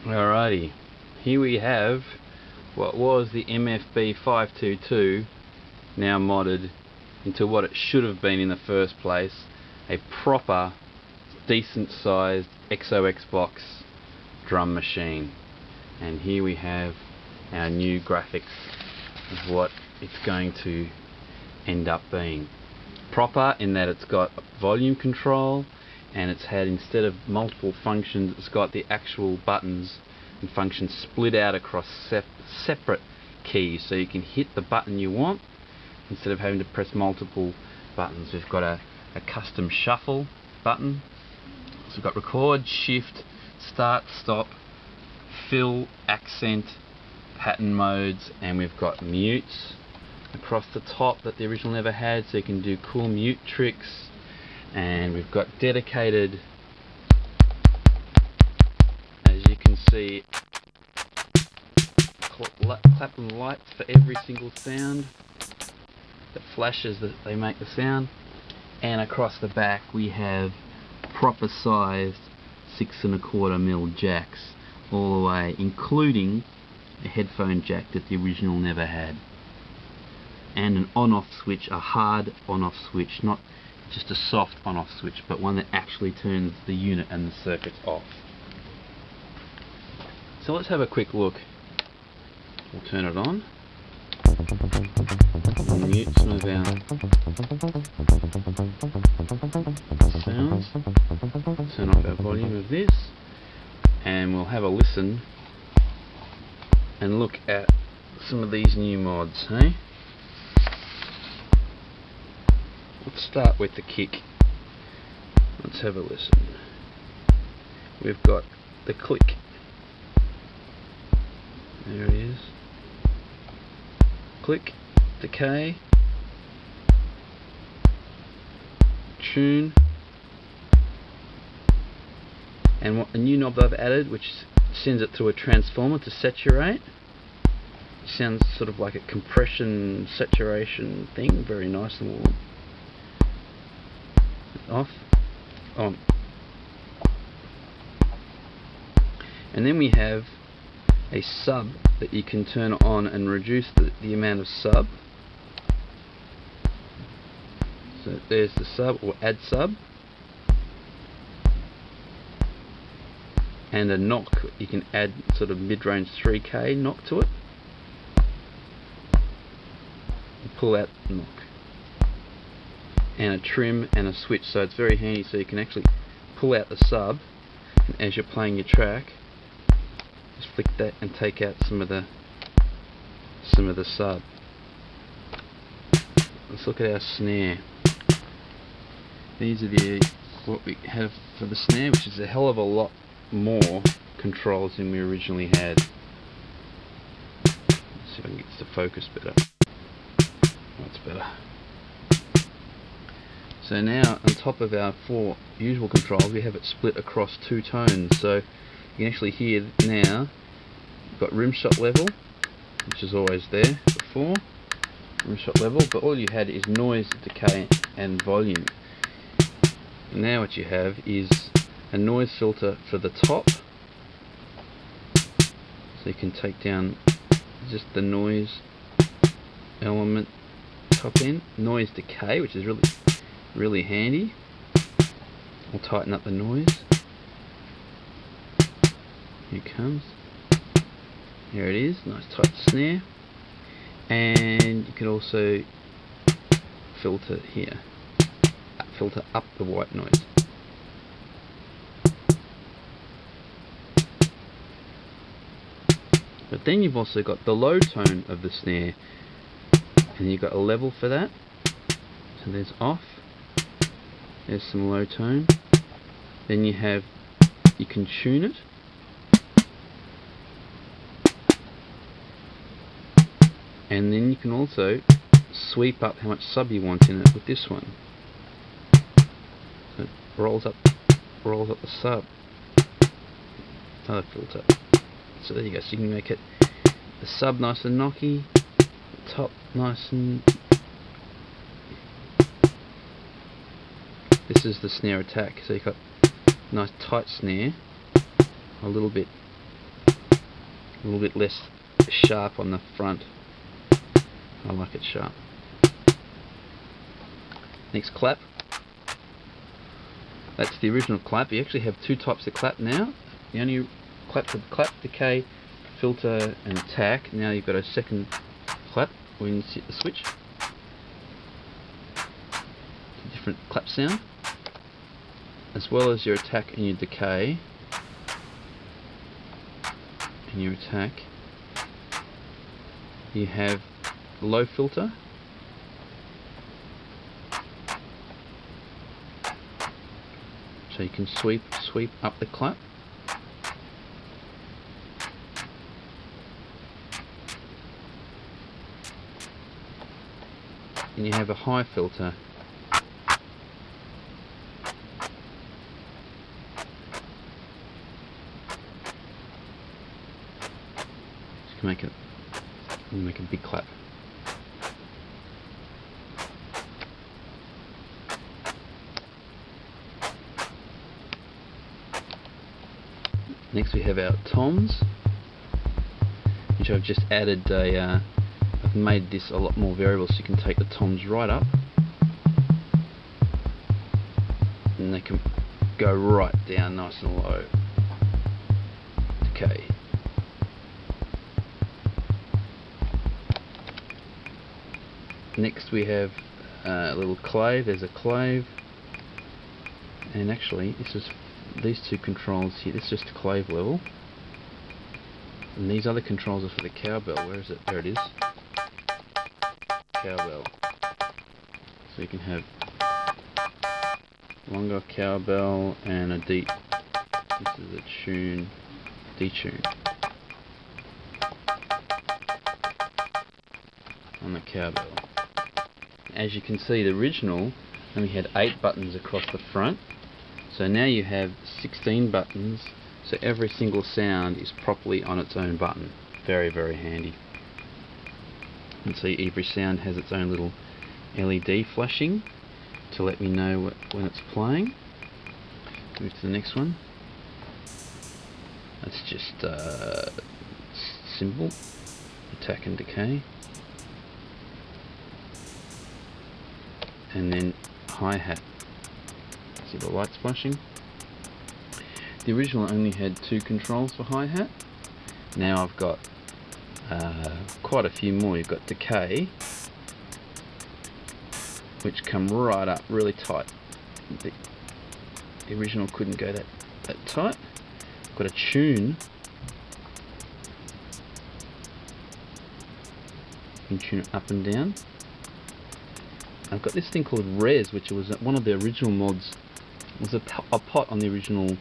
Alrighty, here we have what was the MFB-522, now modded into what it should have been in the first place, a proper, decent sized XOX box drum machine. And here we have our new graphics of what it's going to end up being. Proper in that it's got volume control, and it's had, instead of multiple functions, it's got the actual buttons and functions split out across separate keys, so you can hit the button you want instead of having to press multiple buttons. We've got a custom shuffle button, so we've got record, shift, start, stop, fill, accent, pattern modes, and we've got mutes across the top that the original never had, so you can do cool mute tricks. And we've got dedicated, as you can see, clapping lights for every single sound that flashes that they make the sound. And across the back we have proper sized 6¼ jacks all the way, including a headphone jack that the original never had, and an on-off switch, a hard on-off switch, not just a soft on-off switch, but one that actually turns the unit and the circuits off. So let's have a quick look. We'll turn it on. We'll mute some of our sounds. Turn off our volume of this, and we'll have a listen and look at some of these new mods, hey? Let's start with the kick. Let's have a listen. We've got the click. There it is. Click, decay, tune, and a new knob that I've added, which sends it through a transformer to saturate. It sounds sort of like a compression saturation thing, very nice and warm. Off, on. And then we have a sub that you can turn on and reduce the amount of sub. So there's the sub, or add sub. And a knock, you can add sort of mid-range 3K knock to it. And pull out the knock. And a trim and a switch, so it's very handy, so you can actually pull out the sub, and as you're playing your track, just flick that and take out some of the sub. Let's look at our snare. These are what we have for the snare, which is a hell of a lot more controls than we originally had. Let's see if I can get this to focus better. That's better. So now, on top of our 4 usual controls, we have it split across 2 tones. So you can actually hear now, we've got rim shot level, which is always there before, rim shot level, but all you had is noise, decay, and volume. And now what you have is a noise filter for the top, so you can take down just the noise element top end. Noise decay, which is really handy. We'll tighten up the noise. Here it comes. Here it is, nice tight snare. And you can also filter here, filter up the white noise. But then you've also got the low tone of the snare, and you've got a level for that. So there's off, There's some low tone. Then you can tune it. And then you can also sweep up how much sub you want in it with this one. So it rolls up the sub. Another filter. So there you go. So you can make it the sub nice and knocky, the top nice and. This is the snare attack. So you've got a nice tight snare, a little bit less sharp on the front. I like it sharp. Next clap. That's the original clap. You actually have two types of clap now. The only clap for clap, decay, filter and attack. Now you've got a second clap when you hit the switch. It's a different clap sound. As well as your attack and your decay. And your attack. You have low filter. So you can sweep up the clap. And you have a high filter. So you can make a big clap. Next we have our toms, which I've just added I've made this a lot more variable so you can take the toms right up and they can go right down nice and low. Okay. Next we have a little clave. There's a clave, and actually this is these two controls here. This is just clave level, and these other controls are for the cowbell. Where is it? There it is. Cowbell. So you can have longer cowbell and a deep. This is a tune, detune on the cowbell. As you can see, the original only had 8 buttons across the front. So now you have 16 buttons, so every single sound is properly on its own button. Very, very handy. You can see every sound has its own little LED flashing to let me know when it's playing. Move to the next one. That's just simple. Attack and decay. And then hi-hat. See the lights flashing? The original only had 2 controls for hi-hat. Now I've got quite a few more. You've got decay, which come right up really tight. The original couldn't go that tight. I've got a tune. You can tune it up and down. I've got this thing called Res, which was one of the original mods. It was a pot on the original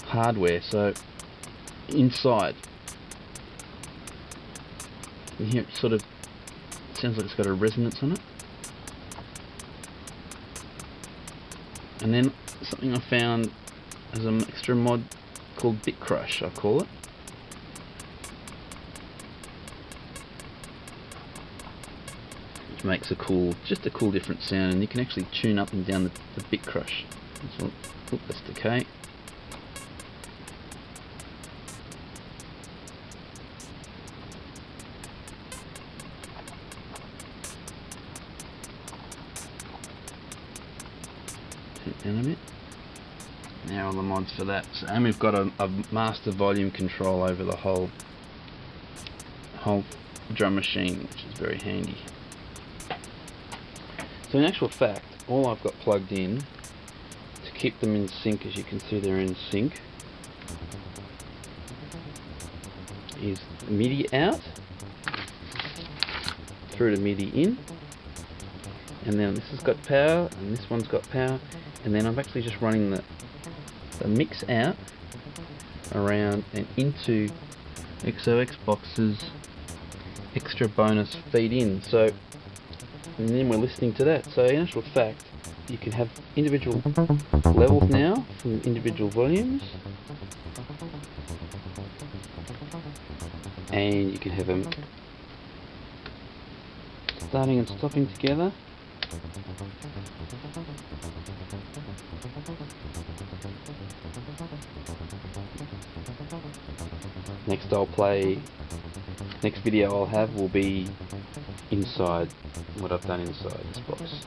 hardware. So inside, you hear it sort of sounds like it's got a resonance on it. And then something I found as an extra mod called Bit Crush, I call it. Makes just a cool different sound, and you can actually tune up and down the bit crush. So, that's decay. Turn it down a bit. Now all the mods for that. So, and we've got a master volume control over the whole drum machine, which is very handy. So in actual fact, all I've got plugged in to keep them in sync, as you can see they're in sync, is MIDI out through to MIDI in, and then this has got power, and this one's got power, and then I'm actually just running the mix out around and into XOX box's extra bonus feed in. So, and then we're listening to that. So in actual fact, you can have individual levels now from individual volumes, and you can have them starting and stopping together. Next video I'll have will be inside, what I've done inside this box.